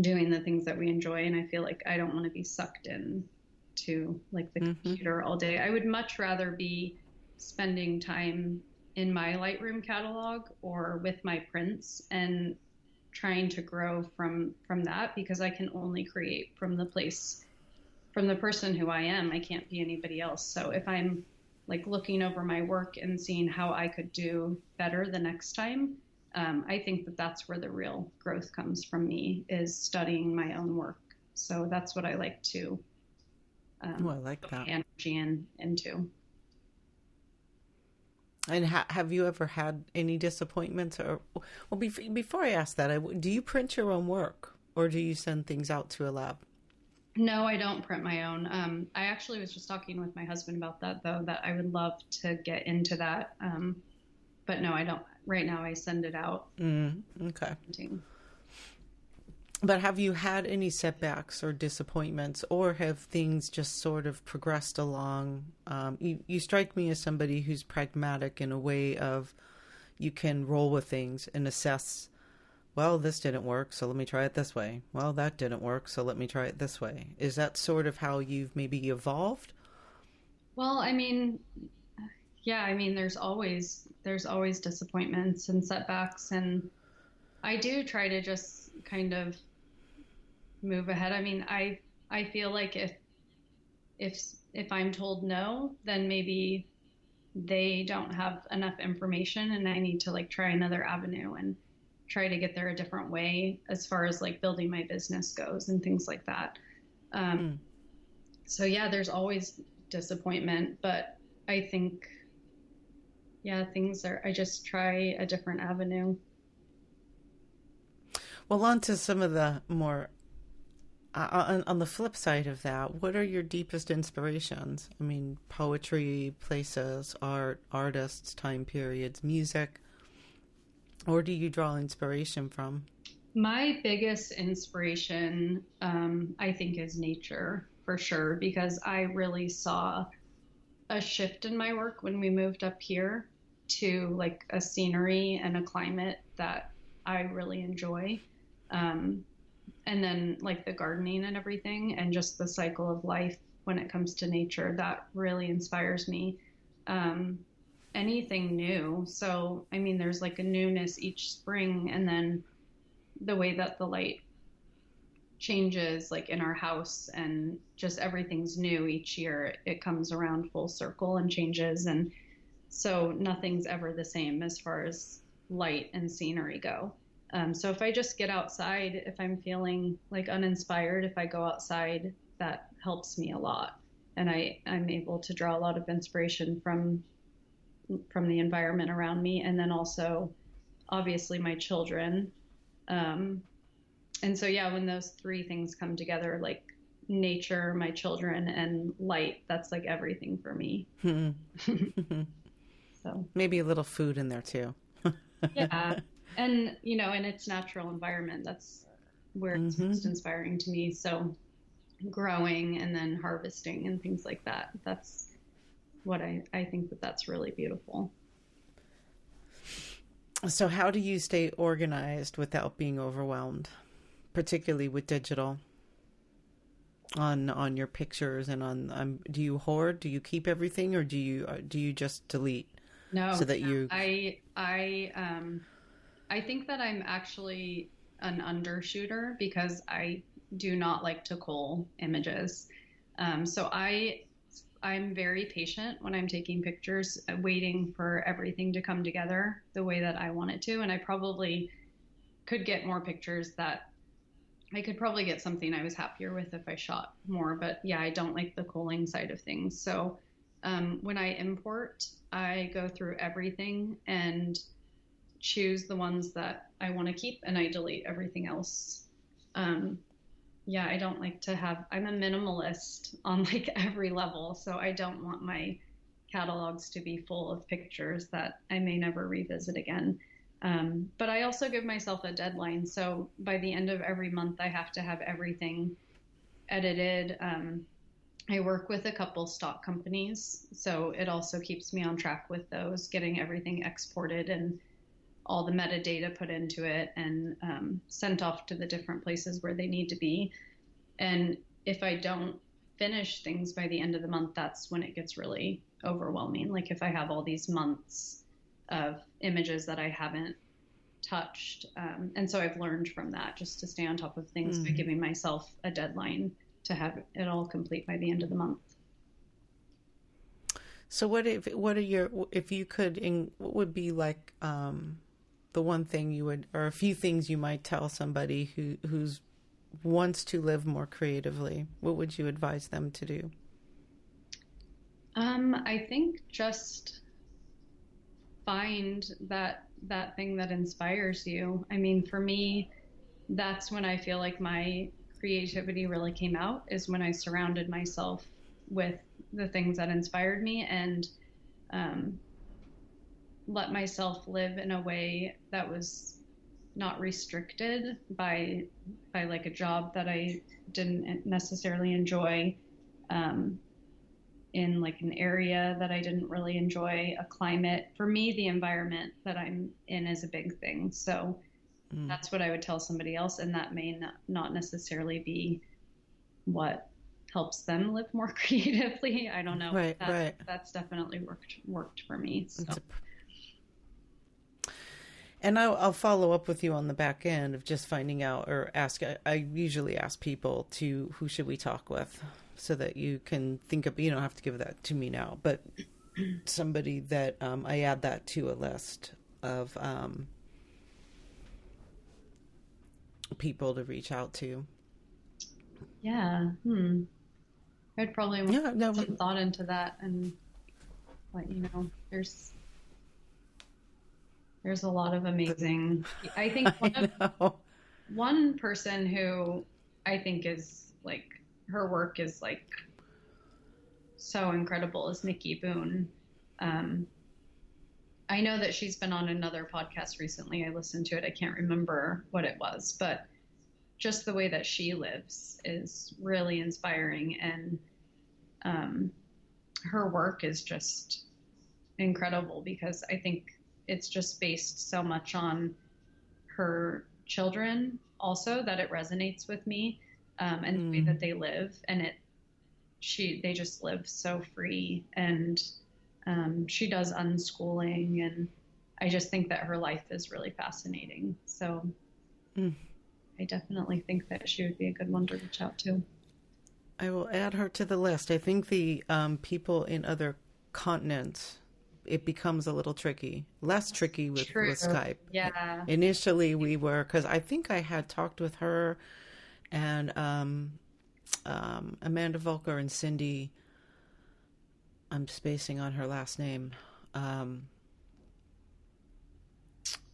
doing the things that we enjoy. And I feel like I don't want to be sucked in to like the computer all day. I would much rather be spending time in my Lightroom catalog or with my prints and trying to grow from that, because I can only create from the person who I am. I can't be anybody else. So if I'm like looking over my work and seeing how I could do better the next time, I think that that's where the real growth comes from me, is studying my own work. So that's what I like to I like that energy into. And have you ever had any disappointments? Or well, before I ask that, do you print your own work or do you send things out to a lab? No, I don't print my own. I actually was just talking with my husband about that, though, that I would love to get into that. But no, I don't. right now I send it out. Okay. But have you had any setbacks or disappointments, or have things just sort of progressed along? You strike me as somebody who's pragmatic in a way of you can roll with things and assess, well, this didn't work, so let me try it this way. Well, that didn't work, so let me try it this way. Is that sort of how you've maybe evolved? Well, I mean, yeah, I mean, there's always disappointments and setbacks, and I do try to just kind of move ahead. I mean, I feel like if I'm told no, then maybe they don't have enough information and I need to like try another avenue and try to get there a different way as far as like building my business goes and things like that. So yeah, there's always disappointment, but I think, yeah, I just try a different avenue. Well, on to some of the more, on the flip side of that, what are your deepest inspirations? I mean, poetry, places, art, artists, time periods, music, or do you draw inspiration from? My biggest inspiration, I think, is nature, for sure, because I really saw a shift in my work when we moved up here to like a scenery and a climate that I really enjoy. And then like the gardening and everything and just the cycle of life when it comes to nature, that really inspires me. Anything new. So, I mean, there's like a newness each spring, and then the way that the light changes like in our house and just everything's new each year. It comes around full circle and changes. And so nothing's ever the same as far as light and scenery go. So if I just get outside, if I'm feeling like uninspired, if I go outside, that helps me a lot. And I'm able to draw a lot of inspiration from the environment around me. And then also, obviously, my children. And so, yeah, when those three things come together, like nature, my children, and light, that's like everything for me. So maybe a little food in there too. Yeah. And, you know, in its natural environment, that's where it's most inspiring to me. So growing and then harvesting and things like that, that's what I think that's really beautiful. So how do you stay organized without being overwhelmed, particularly with digital on your pictures and on, do you hoard, do you keep everything, or do you just delete? No, so that you, I think that I'm actually an undershooter because I do not like to cull images. So I'm very patient when I'm taking pictures, waiting for everything to come together the way that I want it to. And I probably could get more pictures that I could probably get something I was happier with if I shot more. But yeah, I don't like the culling side of things. So when I import, I go through everything and choose the ones that I want to keep, and I delete everything else. Yeah, I don't like to have, I'm a minimalist on like every level. So I don't want my catalogs to be full of pictures that I may never revisit again. But I also give myself a deadline. So by the end of every month, I have to have everything edited. I work with a couple stock companies, so it also keeps me on track with those, getting everything exported and all the metadata put into it and sent off to the different places where they need to be. And if I don't finish things by the end of the month, that's when it gets really overwhelming. Like if I have all these months of images that I haven't touched. And so I've learned from that just to stay on top of things by giving myself a deadline to have it all complete by the end of the month. So what would be like, the one thing you would, or a few things you might tell somebody who's wants to live more creatively? What would you advise them to do? I think just find that thing that inspires you. I mean, for me, that's when I feel like my creativity really came out, is when I surrounded myself with the things that inspired me. And let myself live in a way that was not restricted by like a job that I didn't necessarily enjoy, in like an area that I didn't really enjoy, a climate. For me, the environment that I'm in is a big thing. So that's what I would tell somebody else, and that may not necessarily be what helps them live more creatively. I don't know. Right. That's definitely worked for me. So. And I'll follow up with you on the back end of just finding out, or ask. I usually ask people who should we talk with, so that you can think of, you don't have to give that to me now, but somebody that I add that to a list of people to reach out to. Yeah. I'd probably put some thought into that and let you know. There's a lot of amazing. I think one person who I think is like, her work is like so incredible is Nikki Boone. I know that she's been on another podcast recently. I listened to it. I can't remember what it was, but just the way that she lives is really inspiring, and her work is just incredible, because I think it's just based so much on her children also, that it resonates with me, and the way that they live, and they just live so free, and she does unschooling, and I just think that her life is really fascinating. So I definitely think that she would be a good one to reach out to. I will add her to the list. I think the people in other continents, it becomes a little tricky, less tricky with Skype. Yeah. Initially we were, because I think I had talked with her and Amanda Volker and Cindy, I'm spacing on her last name,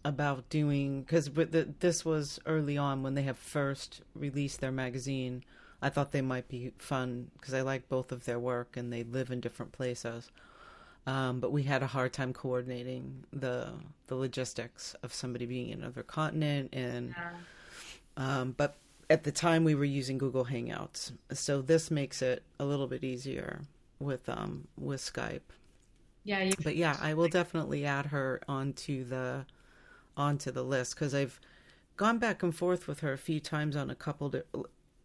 about doing, because this was early on when they have first released their magazine. I thought they might be fun because I like both of their work and they live in different places. But we had a hard time coordinating the logistics of somebody being in another continent, and but at the time we were using Google Hangouts, so this makes it a little bit easier with Skype. Yeah, but yeah, I will definitely add her onto the list, because I've gone back and forth with her a few times on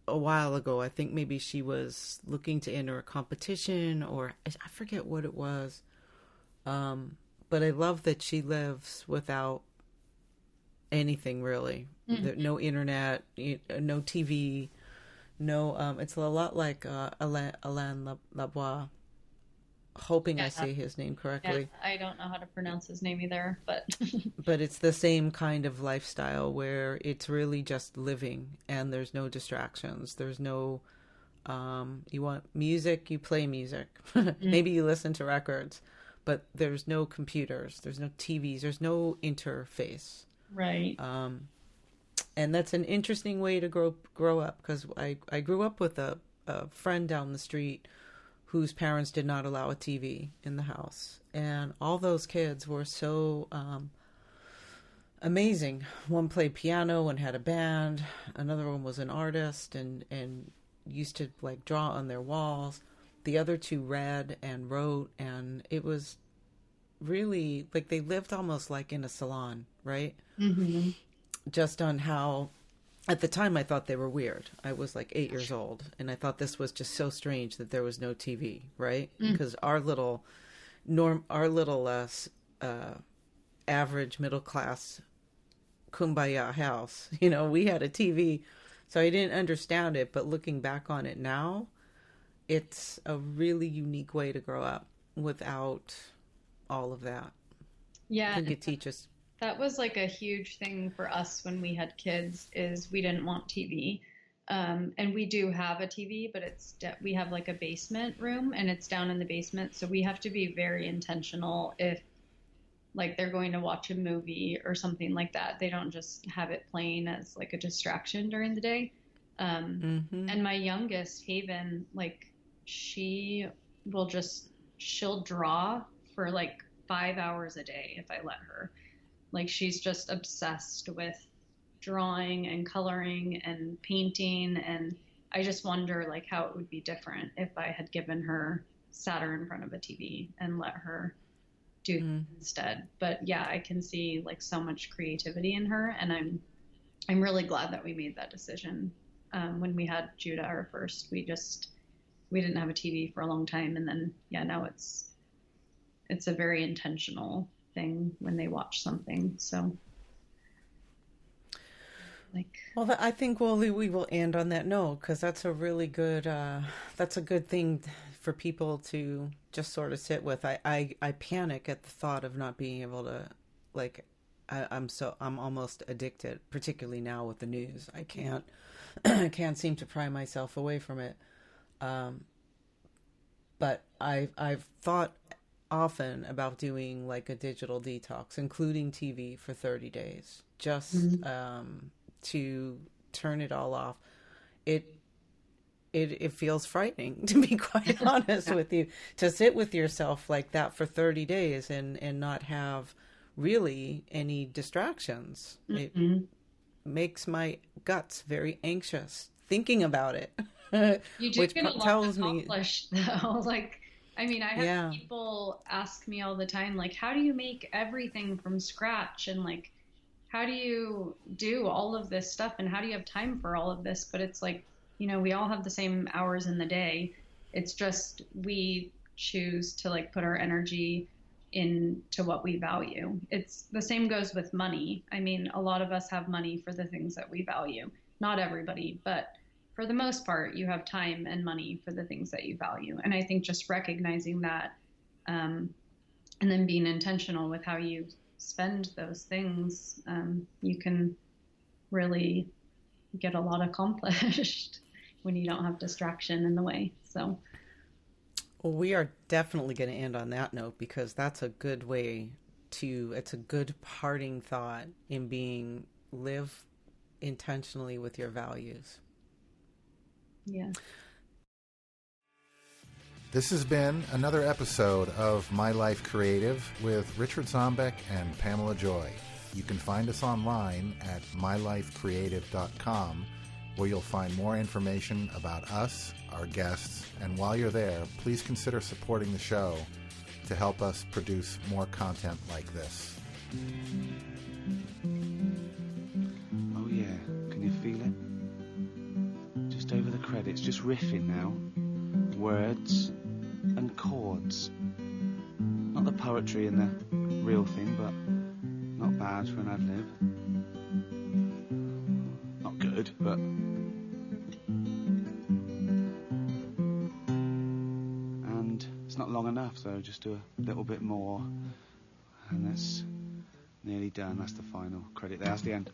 a while ago. I think maybe she was looking to enter a competition, or I forget what it was. But I love that she lives without anything really. No internet, no TV, no. It's a lot like Alain Labois. Hoping I say his name correctly. Yeah, I don't know how to pronounce his name either, but but it's the same kind of lifestyle where it's really just living, and there's no distractions. There's no you want music, you play music. Maybe you listen to records, but there's no computers, there's no TVs, there's no interface. Right. And that's an interesting way to grow up, because I grew up with a friend down the street whose parents did not allow a TV in the house. And all those kids were so amazing. One played piano and had a band. Another one was an artist and used to like draw on their walls. The other two read and wrote, and it was really like they lived almost like in a salon, right? Mm-hmm. Just on how... At the time, I thought they were weird. I was like 8 years old, and I thought this was just so strange that there was no TV, right? Because our little average middle class kumbaya house, we had a TV, so I didn't understand it. But looking back on it now, it's a really unique way to grow up without all of that. Yeah, I think it teaches. That was like a huge thing for us when we had kids, is we didn't want TV. And we do have a TV, but we have like a basement room, and it's down in the basement. So we have to be very intentional if like they're going to watch a movie or something like that. They don't just have it playing as like a distraction during the day. And my youngest, Haven, like she'll draw for like 5 hours a day if I let her. Like, she's just obsessed with drawing and coloring and painting, and I just wonder like how it would be different if I had given her, sat her in front of a TV and let her do instead. But yeah, I can see like so much creativity in her, and I'm really glad that we made that decision. When we had Judah, our first, we didn't have a TV for a long time, and then now it's a very intentional thing when they watch something. So well, I think we will end on that note, because that's a really good that's a good thing for people to just sort of sit with. I panic at the thought of not being able to, like, I'm almost addicted, particularly now with the news. I can't seem to pry myself away from it. But I've thought often about doing like a digital detox, including TV, for 30 days, just to turn it all off. It feels frightening, to be quite honest with you, to sit with yourself like that for 30 days and not have really any distractions. It makes my guts very anxious thinking about it. You do get a lot accomplished, though. Like, I mean, I have people ask me all the time, like, how do you make everything from scratch? And like, how do you do all of this stuff? And how do you have time for all of this? But it's like, we all have the same hours in the day. It's just, we choose to like put our energy into what we value. It's the same goes with money. I mean, a lot of us have money for the things that we value. Not everybody, but for the most part, you have time and money for the things that you value. And I think just recognizing that, and then being intentional with how you spend those things, you can really get a lot accomplished when you don't have distraction in the way. So, well, we are definitely going to end on that note, because that's a good way it's a good parting thought in live intentionally with your values. Yeah. This has been another episode of My Life Creative with Richard Zombeck and Pamela Joy. You can find us online at mylifecreative.com, where you'll find more information about us, our guests, and while you're there, please consider supporting the show to help us produce more content like this. Oh yeah, can you feel it? Just over the credits, just riffing now. Words and chords. Not the poetry and the real thing, but not bad for an ad-lib. Not good, but... And it's not long enough, so just do a little bit more. And that's nearly done. That's the final credit there. That's the end.